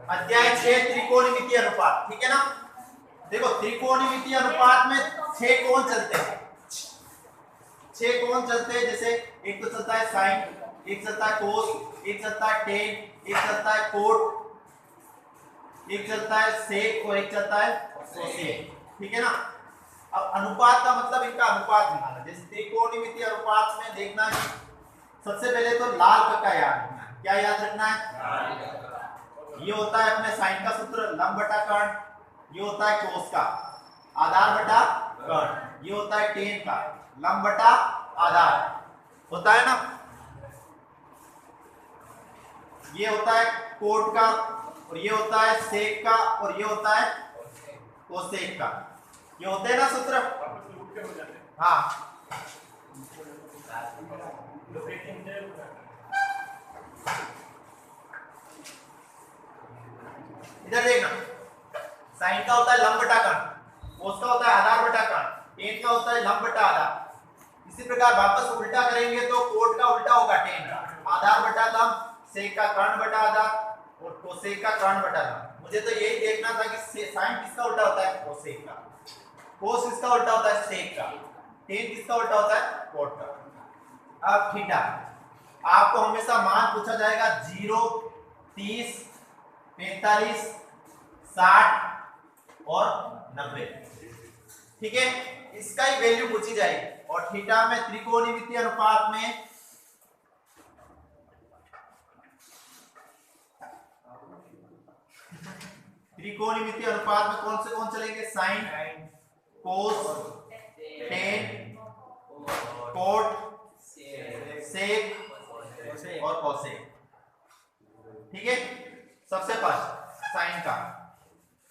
अध्याय 6 त्रिकोणमितीय अनुपात, ठीक है ना। देखो त्रिकोणमितीय अनुपात में 6 कोण चलते हैं, 6 कोण चलते हैं। जैसे एक तो चलता है साइन, एक चलता है कोस, एक चलता है टेन, एक चलता है कोट, एक चलता है सेक और एक चलता है कोसेक, ठीक है ना। अब अनुपात का मतलब इनका अनुपात निकालना। जैसे त्रिकोणमितीय अनुपात में देखना है, सबसे पहले तो लाल कक्का याद रखना है। क्या याद रखना है? ये होता है अपने साइन का सूत्र लंब बटा कर्ण, ये होता है कोस का आधार बटा कर्ण, ये होता है टेन का लंब बटा आधार, होता है ना। ये होता है कोट का, और ये होता है सेक का, और ये होता है कोसेक का। ये होते हैं ना सूत्र। हाँ इधर देखना, साइन का होता है लंब बटा कर्ण, कोस का होता है आधार बटा कर्ण, टेन का होता है लंब बटा आधार। इसी प्रकार वापस उल्टा करेंगे तो कोट का उल्टा होगा टेन का आधार बटा लंब, सेक का कर्ण बटा आधार और कोसेक का कर्ण बटा लंब। मुझे तो यही देखना था कि साइन किसका उल्टा होता है? कोसेक का। कोस किसका उल्टा होता है? सेक का। टेन किसका उल्टा होता है? कोट का। अब थीटा, आपको हमेशा मान पूछा जाएगा 0, 30, 45, 60 और 90, ठीक है। इसका ही वैल्यू पूछी जाएगी। और थीटा में त्रिकोणमितीय अनुपात में कौन से कौन चलेंगे? साइन, कोस, टेन, कोट, सेक और कोसेक, ठीक है। सबसे फर्स्ट साइन का,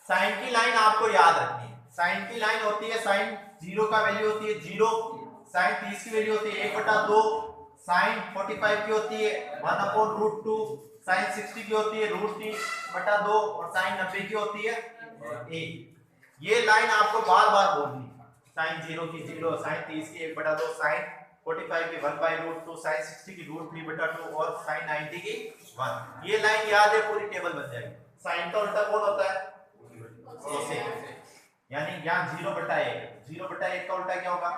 साइन की लाइन आपको याद रखनी है। साइन की लाइन होती है, साइन 0 का वैल्यू होती है 0, साइन 30 की वैल्यू होती है 1/2, साइन 45 की होती है 1/√2, साइन 60 की होती है √3/2 और साइन 90 की होती है 1। ये लाइन आपको बार बार बोलनी है। साइन 0 की 0, साइन 30 की 1/2, साइन 45 की 1/√2, साइन 60 की √3/2 और साइन 90 की 1। ये लाइन याद है, पूरी टेबल बन जाएगी। साइन का उल्टा कौन होता है? कोसेक। यानी यहाँ 0/1, 0/1 का उल्टा क्या होगा?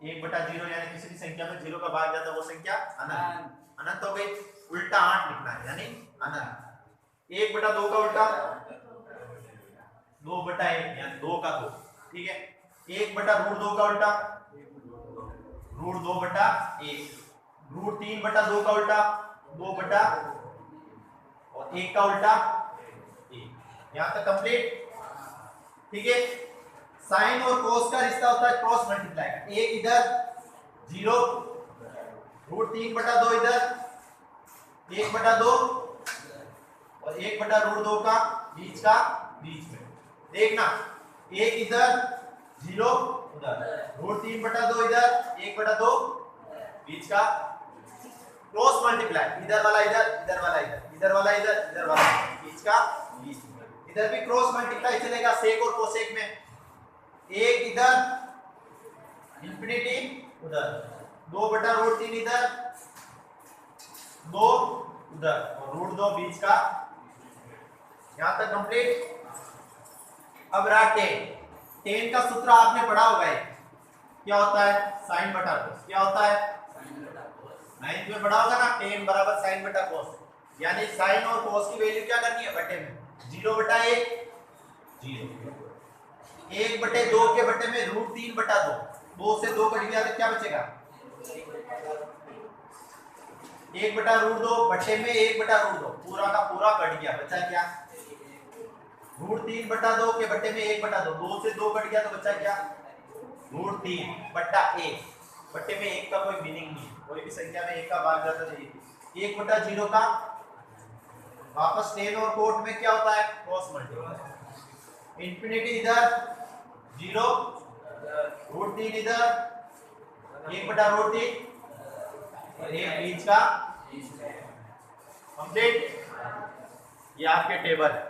1/0, यानी किसी भी संख्या में 0 का भाग जाता है वो संख्या अनंत। अनंत हो गई, उल्टा 8 लिखना है यानी अनंत। 1/2 का उल्टा 2/1 यानी 2 का 2, ठीक है। 1/√2 का उल्टा √2/1, √3/2 का उल्टा 2 और 1 का उल्टा 1। यहां तक कंप्लीट, ठीक है। साइन और कोस का रिश्ता होता है क्रॉस मल्टीप्लाई का। 1 इधर 0, √3/2 इधर 1/2 और 1/√2 का बीच में। देखना 1 इधर 0 उधर, √3/2 इधर 1/2 बीच का, क्रॉस मल्टीप्लाई, इधर वाला इधर, इधर वाला इधर, इधर वाला इधर, इधर वाला बीच का बीच में। इधर भी क्रॉस मल्टीप्लाई चलेगा सेक और कोसेक में। 1 इधर इंफिनिटी उधर, 2/√3 इधर, 2 उधर और √2 बीच का। यहां तक कंप्लीट। अब रहा टेन का सूत्र आपने पढ़ा होगा, क्या होता है? साइन बटा कोस। क्या होता है? 9th में पढ़ा होगा ना, टेन बराबर साइन बटा कोस। यानी साइन और कोस की वैल्यू क्या करनी है? बटे में 0/1 0, 1/2 के बटे में √3/2, 2 से 2 कट गया तो क्या बचेगा? 1/√2 बटे में 1/√2, पूरा का पूरा कट गया, बचा क्या? √3/2 के बटे में 1/2, 2 से 2 कट गया तो बचा क्या? √3/1, बटे में 1 का कोई मीनिंग नहीं है, कोई भी संख्या में 1 का भाग जाता है। 1/0 का वापस टेन और कोट में क्या होता है? Cross multiply. इंफिनिटी इधर 0, √3 इधर 1/√3 और 1 बीच का। कंप्लीट। ये आपके टेबल है,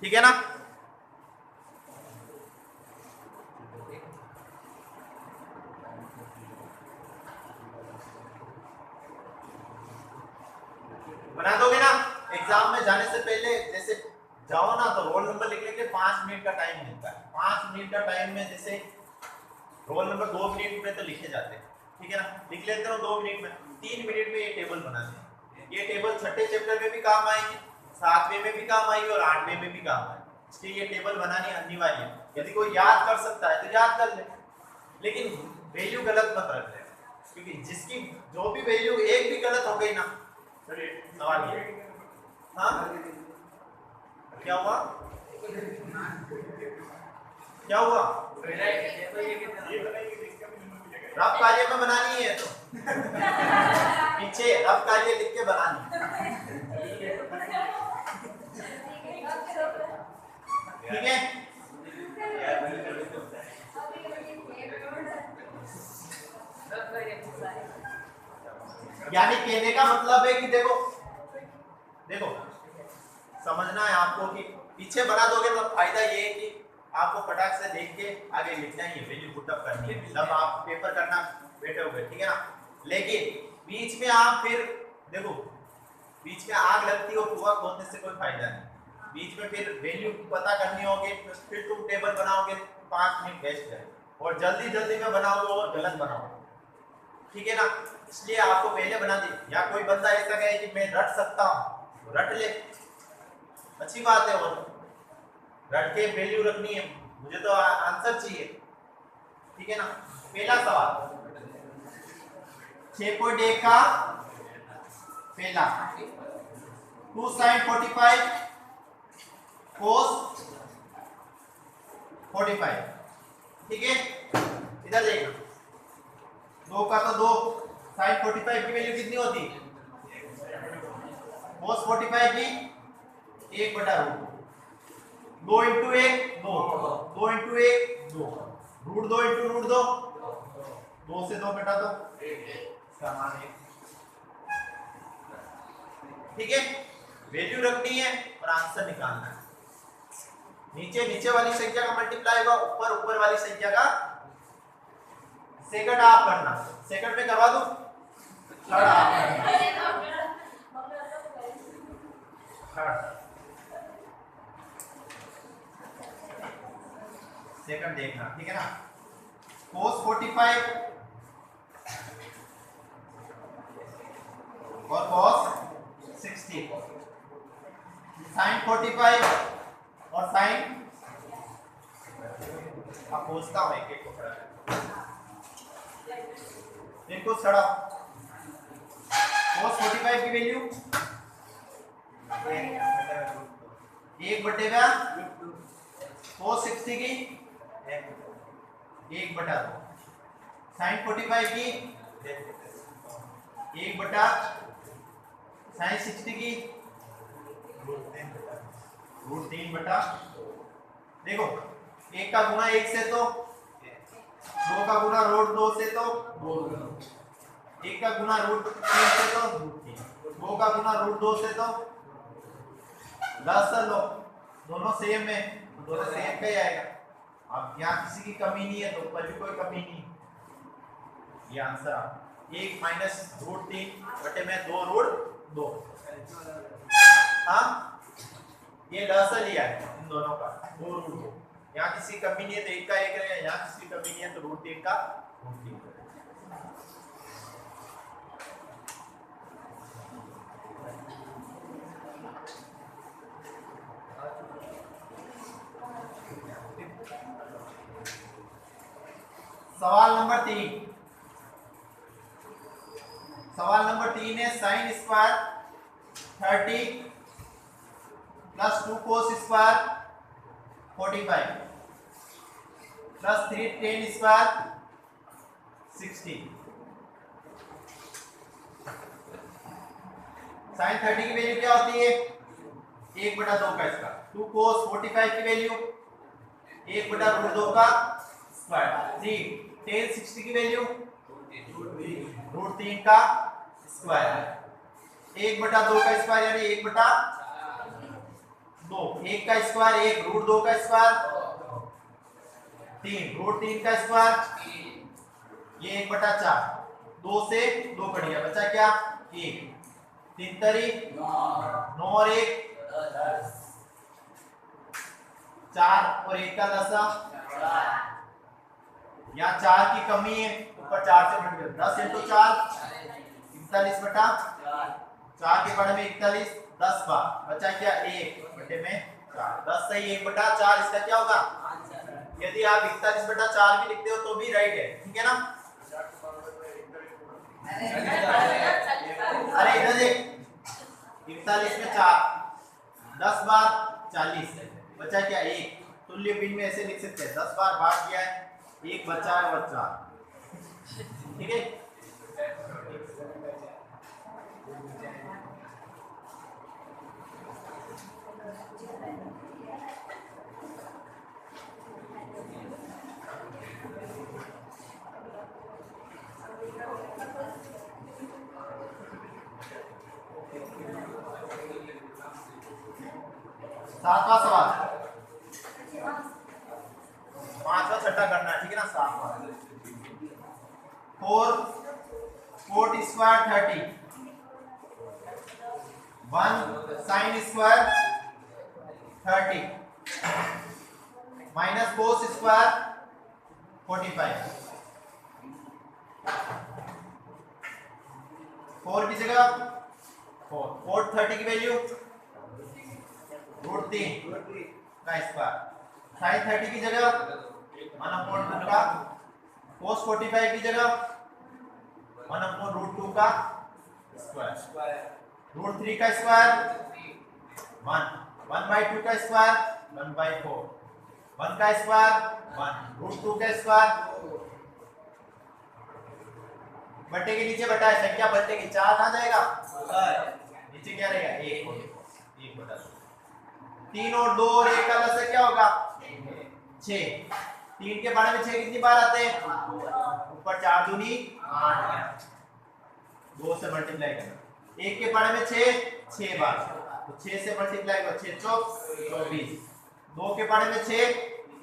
ठीक है ना। बना दोगे ना? एग्जाम में जाने से पहले जैसे जाओ ना तो रोल नंबर लिखने के 5 मिनट का टाइम मिलता है। 5 मिनट का टाइम में जैसे रोल नंबर 2 मिनट में तो लिखे जाते हैं, ठीक है ना, लिख लेते हो 2 मिनट में, 3 मिनट में ये टेबल बनाते हैं। ये टेबल छठे चैप्टर में भी काम आएगी, 7वें में भी काम आएगी और 8वें में भी काम आएगी। इसलिए ये टेबल बनानी अनिवार्य है। यदि कोई याद कर सकता है तो याद कर ले, लेकिन वैल्यू गलत मत रख ले, क्योंकि जिसकी जो भी वैल्यू एक भी गलत हो गई ना, चलिए सवाल ये, हाँ क्या हुआ, क्या हुआ, रफ कार्य में बनानी है तो पीछे रफ कार्य लिख के बनानी है, ठीक है। यानी कहने का मतलब है कि देखो समझना है आपको कि पीछे बना दोगे तो फायदा ये है कि आपको फटाक से देख के आगे लिखना ही है, वैल्यू पुटअप करनी है जब आप पेपर करना बैठे होगे, ठीक है ना। लेकिन बीच में आप फिर देखो, बीच में आग लगती हो, कुआं खोदने से कोई फायदा नहीं। बीच में फिर वैल्यू पता करनी होगी, फिर तुम टेबल बनाओगे 5 मिनट वेस्ट करें, और जल्दी में बनाओगे और गलत बनाओगे, ठीक है ना। इसलिए आपको पहले बना दी, या कोई बंदा ऐसा कहे कि मैं रट सकता हूँ, रट ले, अच्छी बात है, और रट के वैल्यू रखनी है, मुझे तो आंसर चाहिए, ठीक है ना। पहला सवाल 6.1 का पहला 2 sin 45 cos 45, ठीक है। इधर देखना, 2 का तो 2 sin 45 की वैल्यू कितनी होती है, cos 45 की 1/√2, 2 इंटू 1 2, 2 इंटू 1 2, √2 इंटू √2, 2 से 2 घटा दो, इसका मान 1, ठीक है। वैल्यू रखनी है और आंसर निकालना है। नीचे वाली संख्या का मल्टीप्लाई होगा, ऊपर वाली संख्या का सेकंड हाफ करना, सेकंड में करवा दो, थर्ड हाफ थर्ड सेकंड देखना, ठीक है ना। cos 45 और cos 60, sin 45 और sin, अब पूछता हूं एक एक को खड़ा इनको खड़ा, cos 45 की वैल्यू 1/2, cos 60 की 1/2, sin 45 की 1/, sin 60 की √3/, देखो 1 का गुना 1 से तो 2 का गुना √2 से तो 2, 1 का गुना √3 से तो 3, 2 का गुना √2 से तो लसागु लो, दोनों सेम है, दोनों सेम का ही आएगा। अब यहाँ किसी की कमी नहीं है तो ऊपर भी कोई कमी नहीं, ये आंसर 1 माइनस √3/2 √2, हाँ ये लसागु लिया है इन दोनों का 2 √2, यहाँ किसी कमी नहीं है तो 1 का 1 रहेगा, यहाँ किसी कमी नहीं है तो √3 का √3। सवाल नंबर 3 है sin square 30 plus 2 cos square 45 plus 3 tan square 60। sin 30 की वैल्यू क्या होती है, 1/2 का स्क्वायर, 2 cos 45 की वैल्यू 1/√2 का स्क्वायर, 3 tan 60 की वैल्यू √3 का स्क्वायर, 1/2 का स्क्वायर यानी 1/2, 1 का स्क्वायर 1, √2 का स्क्वायर 3, √3 का स्क्वायर ये 1/4, 2 से 2 कट गया, बचा क्या 1, तीन तरी 9 और 1 4 और 1 का 10 यहाँ 4 की कमी है, ऊपर 4 से बढ़ गया 10 × 4 41 बटा 4 के बड़े में 41 10 बार बचा क्या 1 बटे में 4 10 से 1 बटा 4 इसका क्या होगा। यदि आप 41 बटा 4 भी लिखते हो तो भी राइट है, ठीक है ना। अरे इधर देख 41 में 4 10 बार 40 बचा क्या 1। तुल्य भिन्न में ऐसे लिख सकते हैं 10 बार भाग किया है 1 बचा है और 4, ठीक है। सातवां सवाल, पांचवा छठा करना है, ठीक है ना। सातवां 4 square 30 1 sine square 30 minus cos square 45 4 की जगह 4 30 की वैल्यू √3 का स्क्वायर, साइन 30 की जगह 1/2 का, कोस 45 की जगह 1/√2 का स्क्वायर, √3 का स्क्वायर 1 1/2 का स्क्वायर 1/4 1 का स्क्वायर 1 √2 का स्क्वायर बटे के नीचे बटा है, संख्या बटे की 4 आ जाएगा, नीचे क्या रहेगा 1 बटा 3 और 2 और 1 का लसा क्या होगा 6। 3 के बारे में 6 कितनी बार आते हैं, ऊपर 4 दूनी 8 2 से मल्टीप्लाई करना। 1 के बारे में 6 बार, तो 6 से मल्टीप्लाई करो 6 चौक 24। 2 के बारे में 6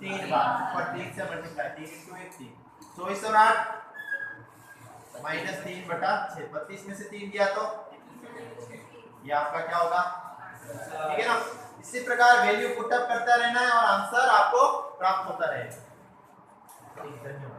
3 बार, ऊपर 3 से मल्टीप्लाई 3 × 1 3 24 और 8 -3 बटा 6 32 में से 3 दिया तो ये आपका क्या होगा, ठीक है ना। इसी प्रकार वैल्यू पुटअप करता रहना है और आंसर आपको प्राप्त होता रहेगा। धन्यवाद।